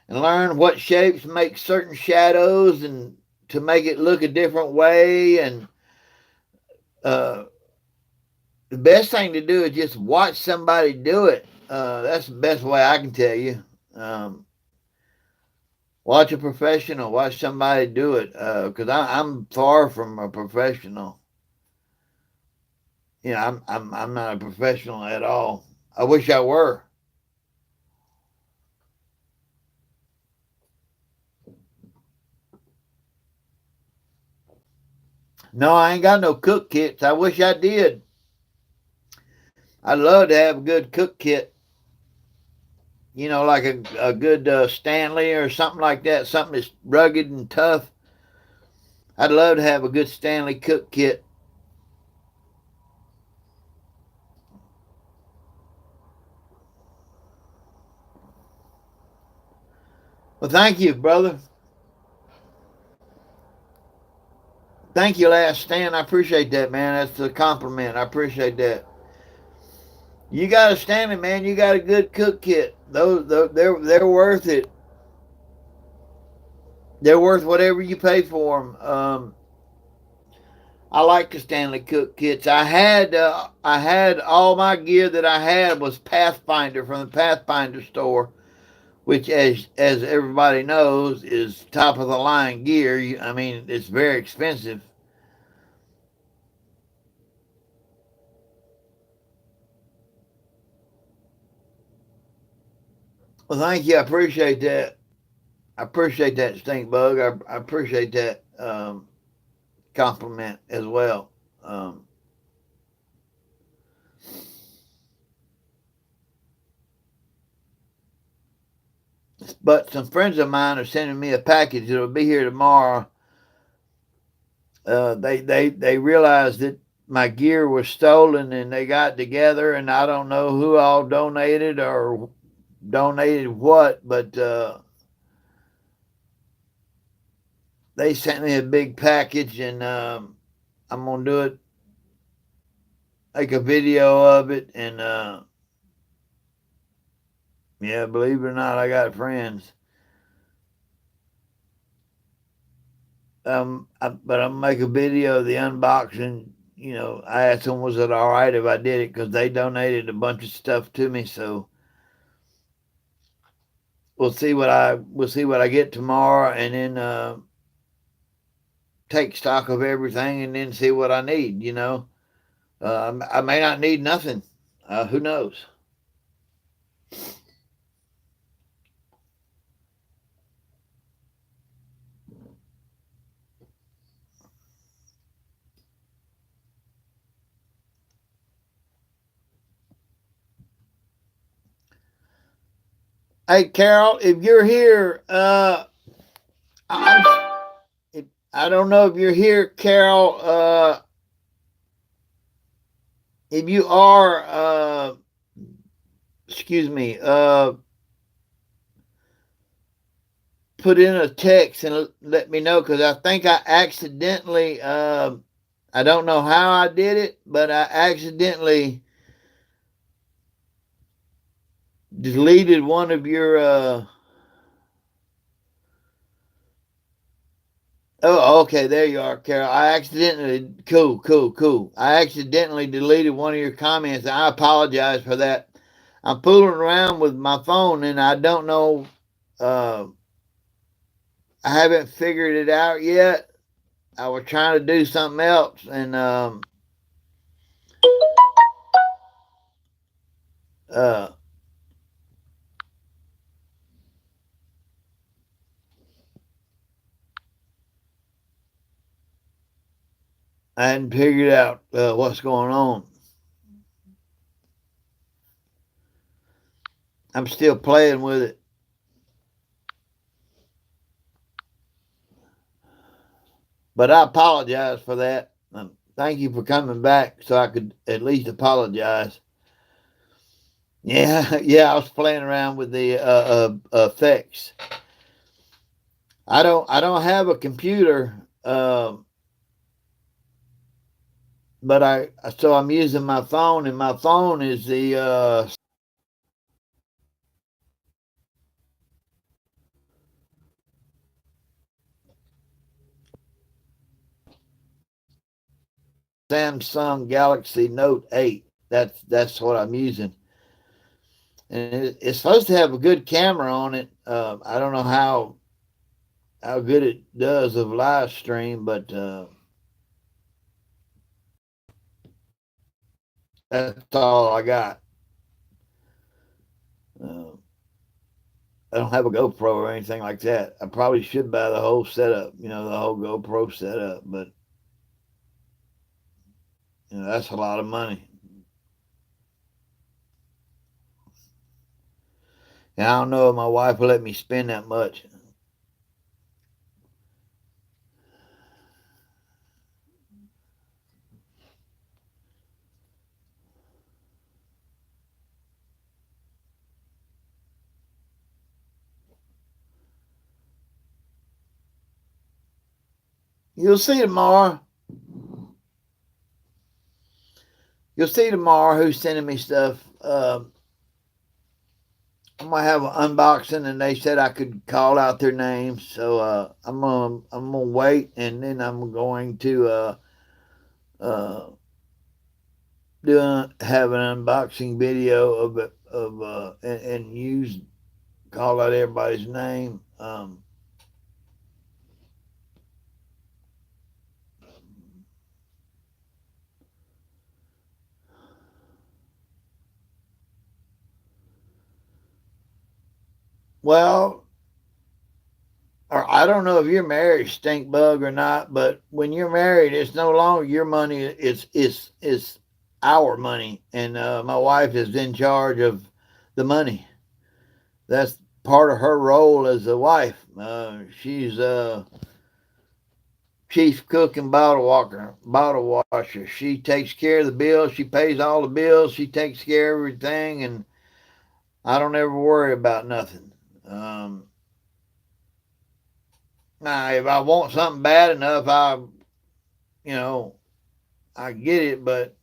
learn what shapes make certain shadows and to make it look a different way. And uh, the best thing to do is just watch somebody do it. That's the best way I can tell you. Um, watch a professional, watch somebody do it, because I'm far from a professional. You know, I'm not a professional at all. I wish I were. No, I ain't got no cook kits. I wish I did. I'd love to have a good cook kit. You know, like a good Stanley or something like that. Something that's rugged and tough. I'd love to have a good Stanley cook kit. Well, thank you, brother. Thank you, Last Stand. I appreciate that, man. That's a compliment. I appreciate that. You got a Stanley, man. You got a good cook kit. They're worth it. They're worth whatever you pay for them. I like the Stanley cook kits. I had all my gear that I had was Pathfinder from the Pathfinder store, which, as everybody knows, is top of the line gear. I mean, it's very expensive. Well, thank you. I appreciate that. I appreciate that, Stink Bug. I appreciate that compliment as well. Um, but some friends of mine are sending me a package that'll be here tomorrow. They realized that my gear was stolen and they got together, and I don't know who all donated or donated what, but they sent me a big package, and I'm gonna do it, make a video of it, and yeah, believe it or not, I got friends. But I'm gonna make a video of the unboxing. You know, I asked them, was it all right if I did it? Because they donated a bunch of stuff to me. So we'll see what I get tomorrow, and then take stock of everything, and then see what I need. You know, I may not need nothing. Who knows? Hey, Carol, if you're here, I'm, if, I don't know if you're here, Carol. If you are, excuse me, put in a text and let me know, because I think I accidentally, I don't know how I did it, but I accidentally deleted one of your, oh, okay, there you are, Carol. I accidentally, cool. I accidentally deleted one of your comments. I apologize for that. I'm fooling around with my phone and I don't know, uh, I haven't figured it out yet. I was trying to do something else, and uh, I hadn't figured out what's going on. I'm still playing with it, but I apologize for that. Thank you for coming back, so I could at least apologize. Yeah, yeah, I was playing around with the effects. I don't have a computer, but so I'm using my phone, and my phone is the Samsung Galaxy Note 8. That's what I'm using, and it's supposed to have a good camera on it. I don't know how how good it does of live stream, but that's all I got. Uh, I don't have a GoPro or anything like that. I probably should buy the whole setup, the whole GoPro setup, but that's a lot of money. And I don't know if my wife will let me spend that much. You'll see tomorrow. You'll see tomorrow who's sending me stuff. I'm gonna have an unboxing, and they said I could call out their names. So I'm gonna wait, and then I'm going to uh, have an unboxing video of it and use call out everybody's name. Well, or I don't know if you're married, stink bug, or not, but when you're married, it's no longer your money. It's our money, and my wife is in charge of the money. That's part of her role as a wife. She's chief cook and bottle washer. She takes care of the bills. She pays all the bills. She takes care of everything, and I don't ever worry about nothing. Um, Now, if I want something bad enough, you know, I get it. But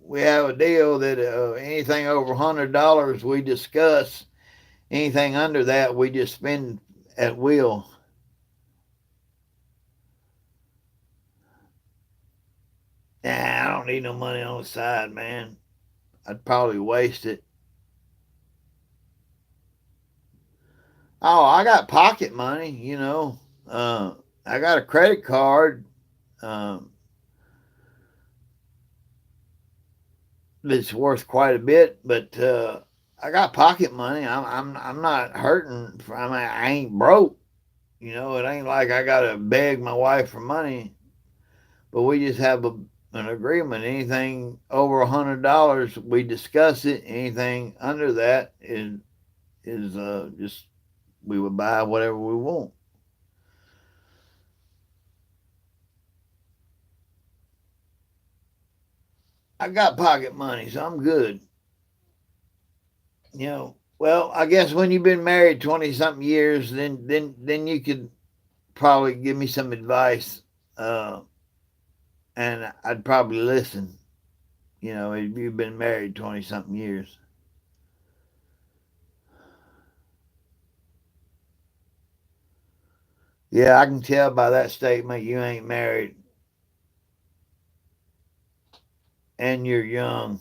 we have a deal that anything over $100 we discuss. Anything under that we just spend at will. Nah, I don't need no money on the side, man. I'd probably waste it. Oh, I got pocket money, I got a credit card um, that's worth quite a bit, but I got pocket money. I'm not hurting. I ain't broke. It ain't like I gotta beg my wife for money. But we just have an agreement. Anything over $100, we discuss it. Anything under that is just we would buy whatever we want. I got pocket money, so I'm good. Well, I guess when you've been married 20 something years, then you could probably give me some advice, uh, and I'd probably listen. If you've been married 20 something years. Yeah, I can tell by that statement you ain't married and you're young.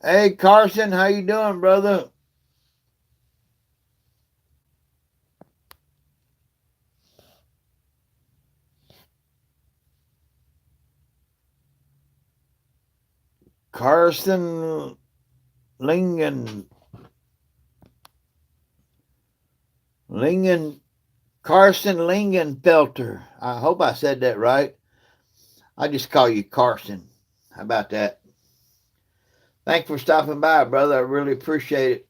Hey Carson, how you doing, brother? Carson Lingen, Lingen, Carson Lingenfelter. I hope I said that right. I just call you Carson. How about that? Thanks for stopping by, brother. I really appreciate it.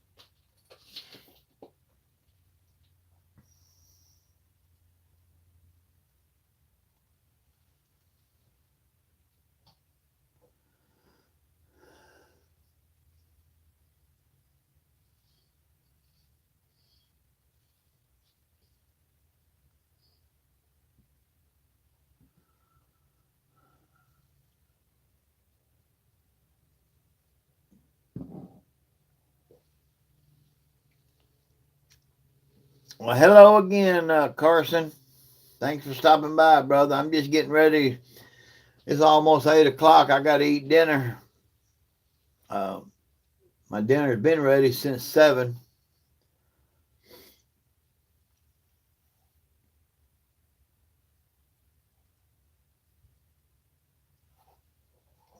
Well, hello again, Carson. Thanks for stopping by, brother. I'm just getting ready. It's almost 8 o'clock. I got to eat dinner. Uh, my dinner's been ready since 7.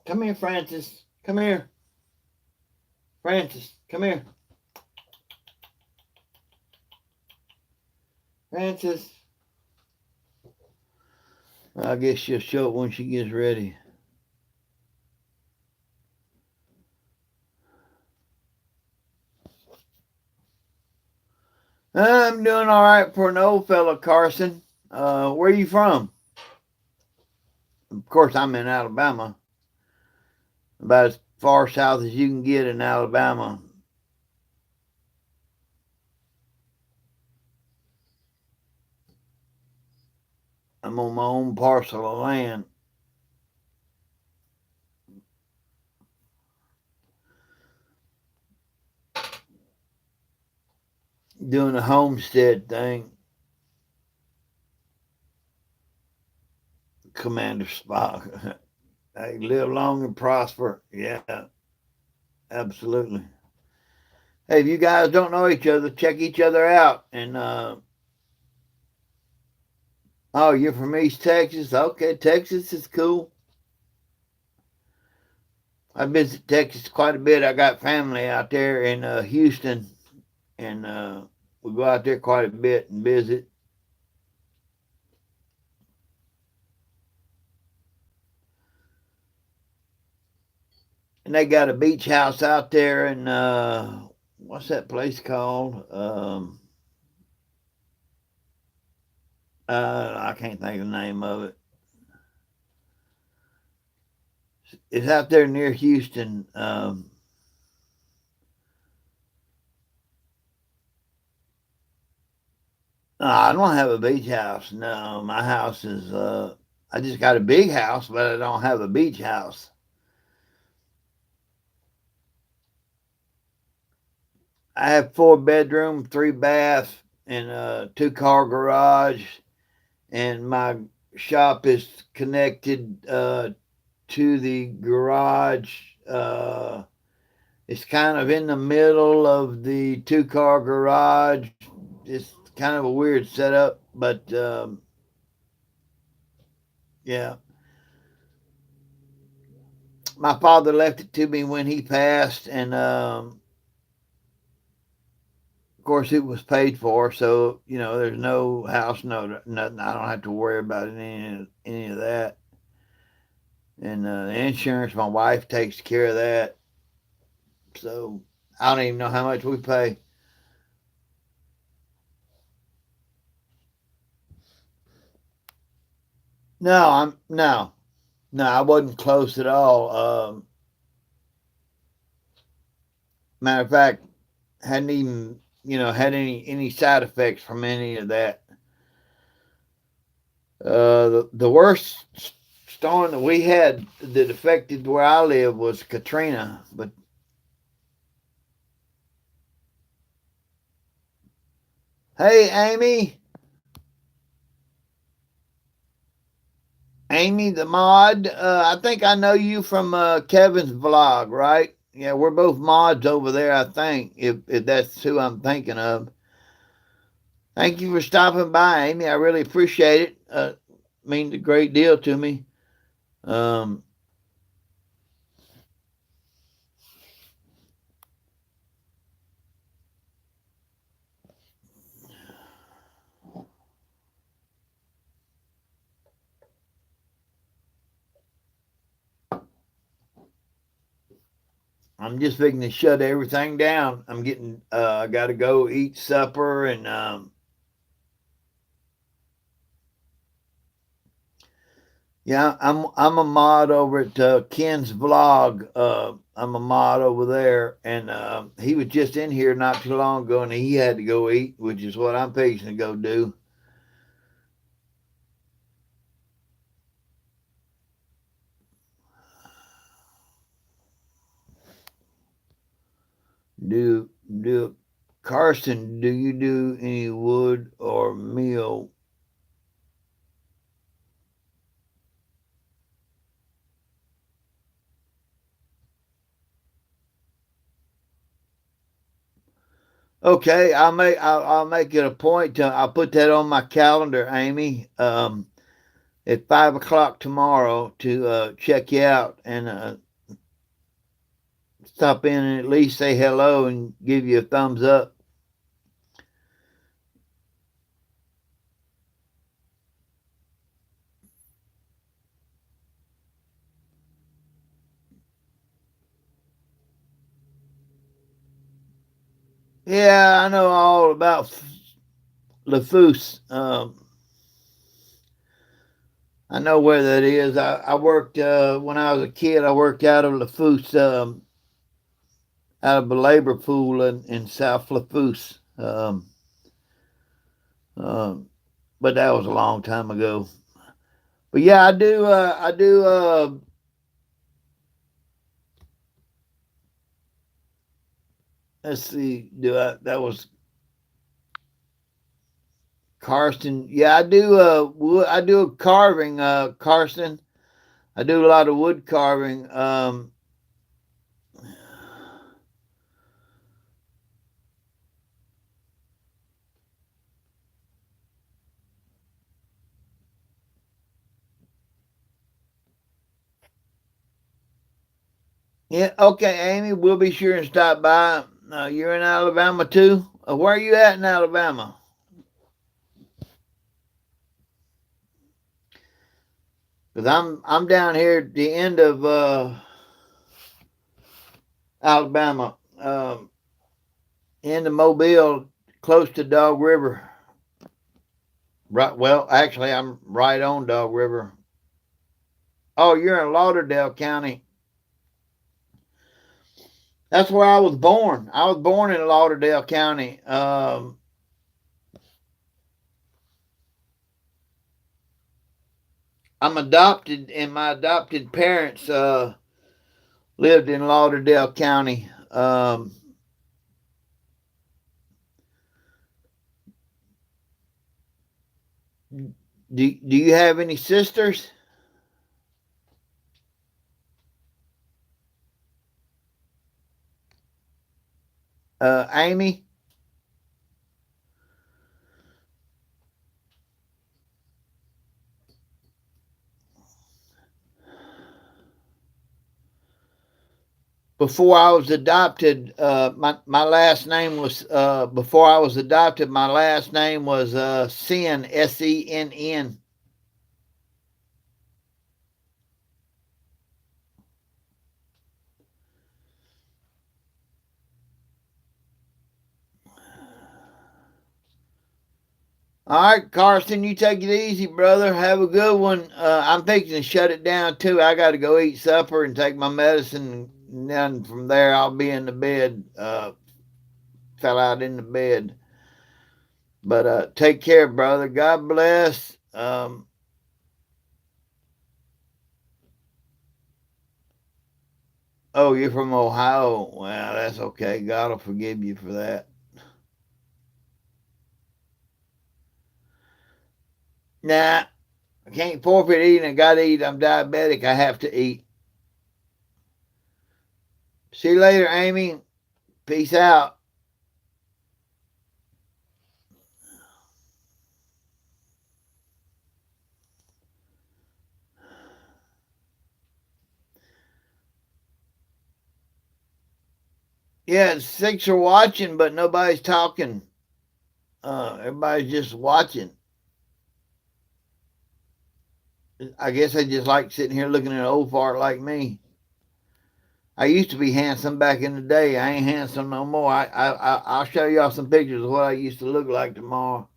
Come here, Francis. Come here. Francis, come here. Francis. I guess she'll show it when she gets ready. I'm doing all right for an old fella, Carson. Where are you from? Of course, I'm in Alabama. About as far south as you can get in Alabama. I'm on my own parcel of land. Doing a homestead thing. Commander Spock. Hey, live long and prosper. Yeah, absolutely. Hey, if you guys don't know each other, check each other out. And oh, you're from East Texas? Okay, Texas is cool. I visit Texas quite a bit. I got family out there in Houston, and we go out there quite a bit and visit. And they got a beach house out there, and what's that place called? I can't think of the name of it. It's out there near Houston. No, I don't have a beach house. No, my house is. I just got a big house, but I don't have a beach house. I have 4 bedroom, 3 bath, and a 2 car garage, and my shop is connected to the garage. It's kind of in the middle of the 2 car garage. It's kind of a weird setup, but yeah. My father left it to me when he passed, and of course it was paid for. So there's no house note, nothing. I don't have to worry about any of that. And the insurance, my wife takes care of that. So I don't even know how much we pay. No, no, I wasn't close at all. Matter of fact, hadn't even had any side effects from any of that. The worst storm that we had that affected where I live was Katrina. But hey, Amy the mod, I think I know you from Kevin's vlog, right? Yeah, we're both mods over there. I think if that's who I'm thinking of. Thank you for stopping by, Amy. I really appreciate it. Means a great deal to me. Um, I'm just fixing to shut everything down. I'm getting. I got to go eat supper, and yeah, I'm a mod over at Ken's vlog. I'm a mod over there, and he was just in here not too long ago, and he had to go eat, which is what I'm fixing to go do. Do Carson, do you do any wood or meal? Okay, I'll make it a point to I'll put that on my calendar, Amy. At 5 o'clock tomorrow to check you out and stop in and at least say hello and give you a thumbs up. Yeah, I know all about LaFouse. I know where that is. I worked when I was a kid. I worked out of LaFouse, out of a labor pool in South LaFouse. Um, but that was a long time ago. But yeah, I do. I do. Let's see. Do I? That was Carson. Yeah, I do. I do carving. Carson. I do a lot of wood carving. Yeah. Okay, Amy. We'll be sure and stop by. You're in Alabama too. Where are you at in Alabama? Because I'm down here at the end of Alabama, end of Mobile, close to Dog River. Right. Well, actually, I'm right on Dog River. Oh, you're in Lauderdale County. That's where I was born. I was born in Lauderdale County. I'm adopted, and my adopted parents lived in Lauderdale County. Do you have any sisters, Amy? Before I was adopted, my last name was before I was adopted. My last name was Sen, Senn. All right, Carson, you take it easy, brother. Have a good one. I'm thinking to shut it down too. I got to go eat supper and take my medicine. And then from there, I'll be in the bed. Fell out in the bed. But take care, brother. God bless. Oh, you're from Ohio. Well, that's okay. God will forgive you for that. Nah, I can't forfeit eating. I got to eat. I'm diabetic. I have to eat. See you later, Amy. Peace out. Yeah, six are watching, but nobody's talking. Everybody's just watching. I guess they just like sitting here looking at an old fart like me. I used to be handsome back in the day. I ain't handsome no more. I'll show y'all some pictures of what I used to look like tomorrow.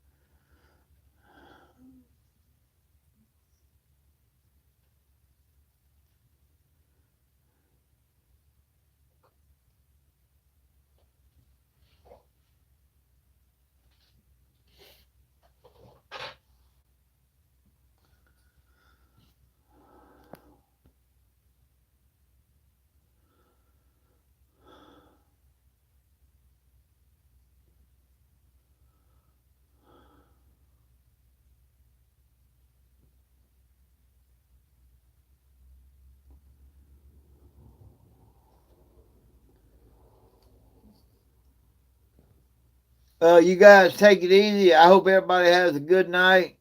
You guys take it easy. I hope everybody has a good night.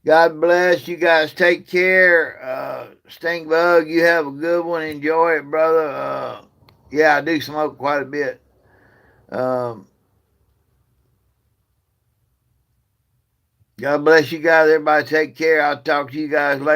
God bless. You guys take care. Stink Bug, you have a good one. Enjoy it, brother. Yeah, I do smoke quite a bit. Um, God bless you guys. Everybody take care. I'll talk to you guys later.